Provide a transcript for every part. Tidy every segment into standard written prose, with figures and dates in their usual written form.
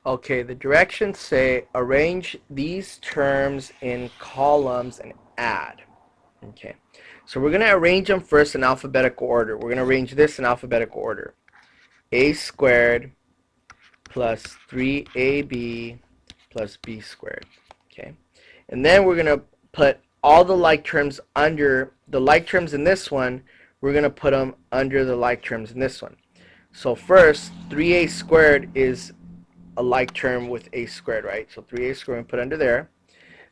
Okay, the directions say arrange these terms in columns and add. Okay, so we're going to arrange them first in alphabetical order. We're going to arrange this in alphabetical order. A squared plus 3ab plus b squared. Okay, and then we're going to put all the like terms under the like terms in this one. We're going to put them under the like terms in this one. So first, 3a squared is a like term with a squared, right? So 3a squared we put under there.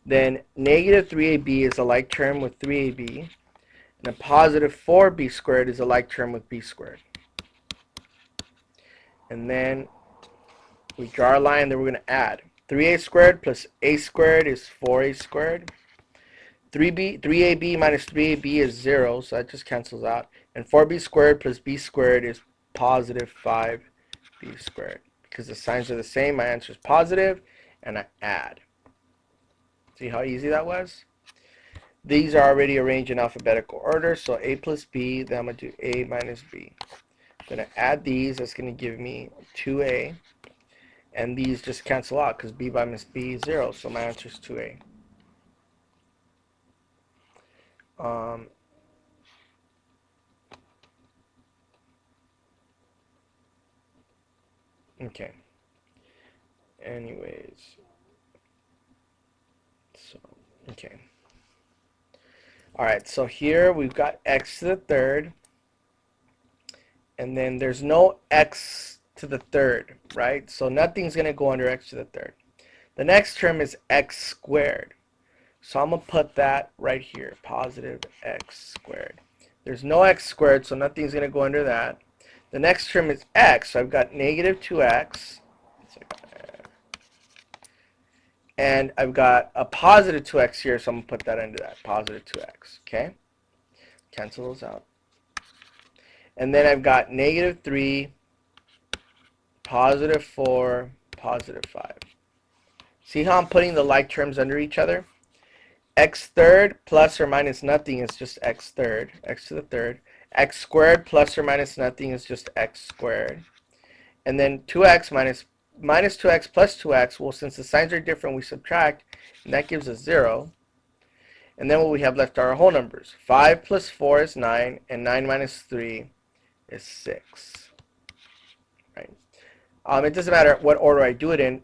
Then negative 3ab is a like term with 3ab. And a positive 4b squared is a like term with b squared. And then we draw a line that we're going to add. 3a squared plus a squared is 4a squared. 3ab minus 3ab is 0, so that just cancels out. And 4b squared plus b squared is positive 5b squared. Because the signs are the same, my answer is positive, and I add. See how easy that was? These are already arranged in alphabetical order, so a plus b, then I'm going to do a minus b. I'm going to add these, that's going to give me 2a, and these just cancel out because b minus b is 0, so my answer is 2a. Okay. Anyways, so, okay. Alright, so here we've got x to the third, and then there's no x to the third, right? So nothing's going to go under x to the third. The next term is x squared. So I'm going to put that right here, positive x squared. There's no x squared, so nothing's going to go under that. The next term is x, so I've got negative 2x. And I've got a positive 2x here, so I'm going to put that under that, positive 2x, okay? Cancel those out. And then I've got negative 3, positive 4, positive 5. See how I'm putting the like terms under each other? X third plus or minus nothing is just x third, x to the third. X squared plus or minus nothing is just x squared. And then 2x minus 2x plus 2x, well, since the signs are different, we subtract, and that gives us 0. And then what we have left are our whole numbers. 5 plus 4 is 9, and 9 minus 3 is 6. Right? It doesn't matter what order I do it in.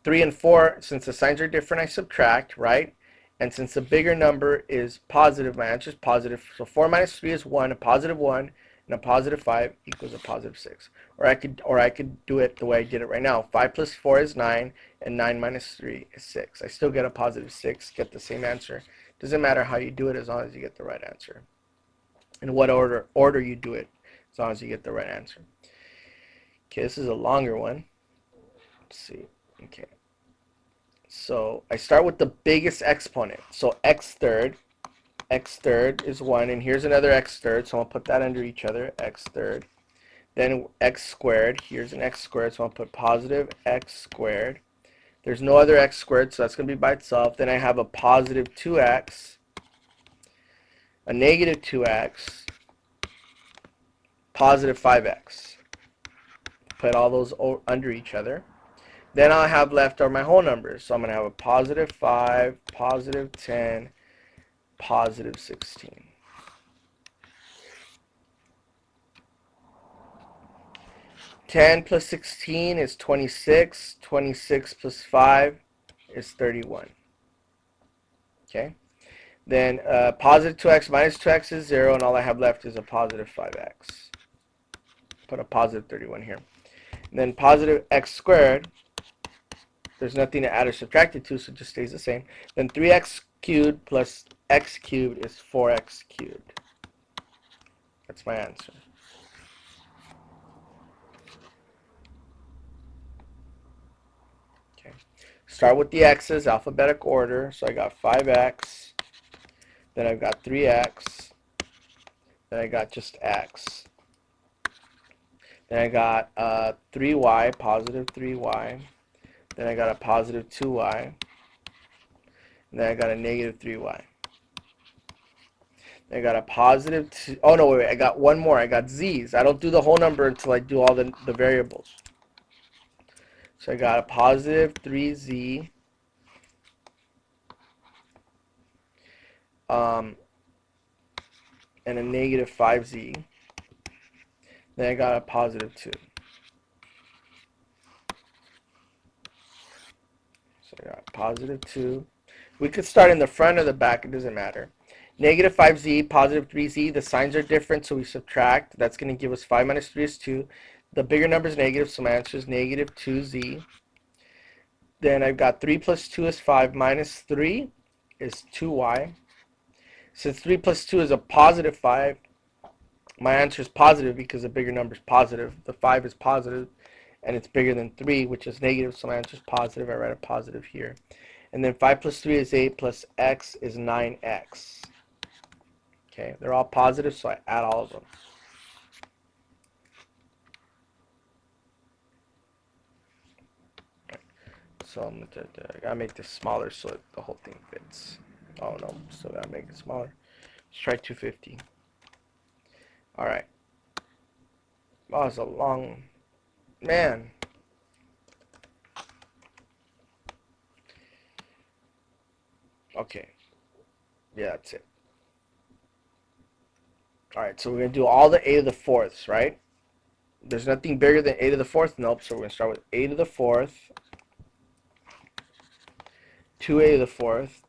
3 and 4, since the signs are different, I subtract, right? And since the bigger number is positive, my answer is positive. So 4 minus 3 is 1, a positive 1, and a positive 5 equals a positive 6. Or I could do it the way I did it right now. 5 plus 4 is 9, and 9 minus 3 is 6. I still get a positive 6, get the same answer. Doesn't matter how you do it as long as you get the right answer. In what order you do it, as long as you get the right answer. Okay, this is a longer one. Let's see. Okay. So I start with the biggest exponent. So x third is 1, and here's another x third, so I'll put that under each other, x third. Then x squared, here's an x squared, so I'll put positive x squared. There's no other x squared, so that's going to be by itself. Then I have a positive 2x, a negative 2x, positive 5x. Put all those under each other. Then I'll have left are my whole numbers. So I'm going to have a positive 5, positive 10, positive 16. Ten plus 16 is 26. 26 plus 5 is 31. Okay. Then positive 2x minus 2x is 0, and all I have left is a positive 5x. Put a positive 31 here. And then positive x squared, there's nothing to add or subtract it to, so it just stays the same. Then 3x cubed plus x cubed is 4x cubed. That's my answer. Okay. Start with the x's, alphabetical order. So I got 5x, then I've got 3x, then I got just x. Then I got 3y, positive 3y. Then I got a positive 2y. And then I got a negative 3y. Then I got a positive 2. Oh, no, wait. I got one more. I got z's. I don't do the whole number until I do all the variables. So So I got a positive 3z and a negative 5z. Then I got a positive 2. So I got positive 2. We could start in the front or the back, it doesn't matter. Negative 5z, positive 3z, the signs are different, so we subtract. That's going to give us 5 minus 3 is 2. The bigger number is negative, so my answer is negative 2z. Then I've got 3 plus 2 is 5, minus 3 is 2y. Since 3 plus 2 is a positive 5, my answer is positive because the bigger number is positive. The 5 is positive, and it's bigger than 3, which is negative, so my answer is positive. I write a positive here. And then 5 plus 3 is 8, plus x is 9x. Okay, they're all positive, so I add all of them. So I gotta make this smaller so the whole thing fits. Oh no, still gotta make it smaller. Let's try 250. Alright. Oh, it's a long... Man. Okay. Yeah, that's it. Alright, so we're going to do all the 8 to the fourths, right? There's nothing bigger than 8 to the fourth. Nope, so we're going to start with 8 to the fourth. 2a to the fourth.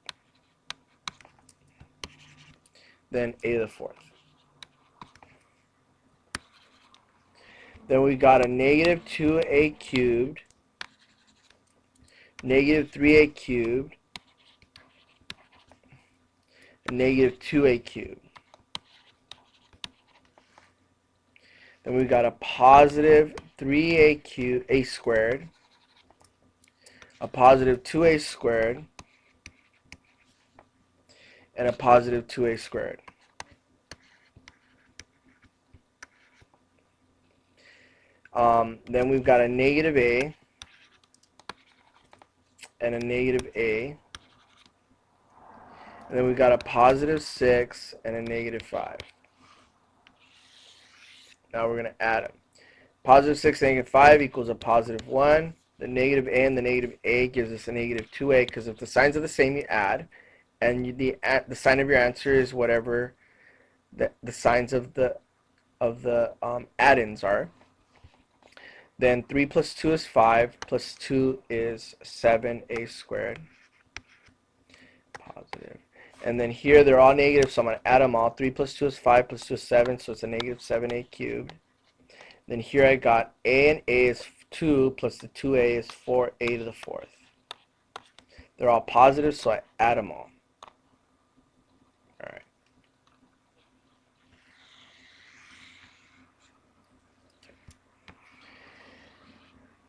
Then a to the fourth. Then we got a negative 2a cubed. Negative 3a cubed. Negative 2a cubed. Then we got a positive 3a cubed, a squared, a positive 2a squared, and a positive 2a squared. Then we've got a negative a and a negative a. And then we've got a positive 6 and a negative 5. Now we're going to add them. Positive 6 and negative 5 equals a positive 1. The negative a and the negative a gives us a negative 2a, because if the signs are the same, you add. And the sign of your answer is whatever the signs of the add-ins are. Then 3 plus 2 is 5, plus 2 is 7a squared. Positive. And then here they're all negative, so I'm going to add them all. 3 plus 2 is 5, plus 2 is 7, so it's a negative 7a cubed. Then here I got a and a is 2, plus the 2a is 4a to the fourth. They're all positive, so I add them all. Alright.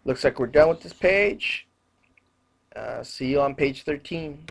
Looks like we're done with this page. See you on page 13.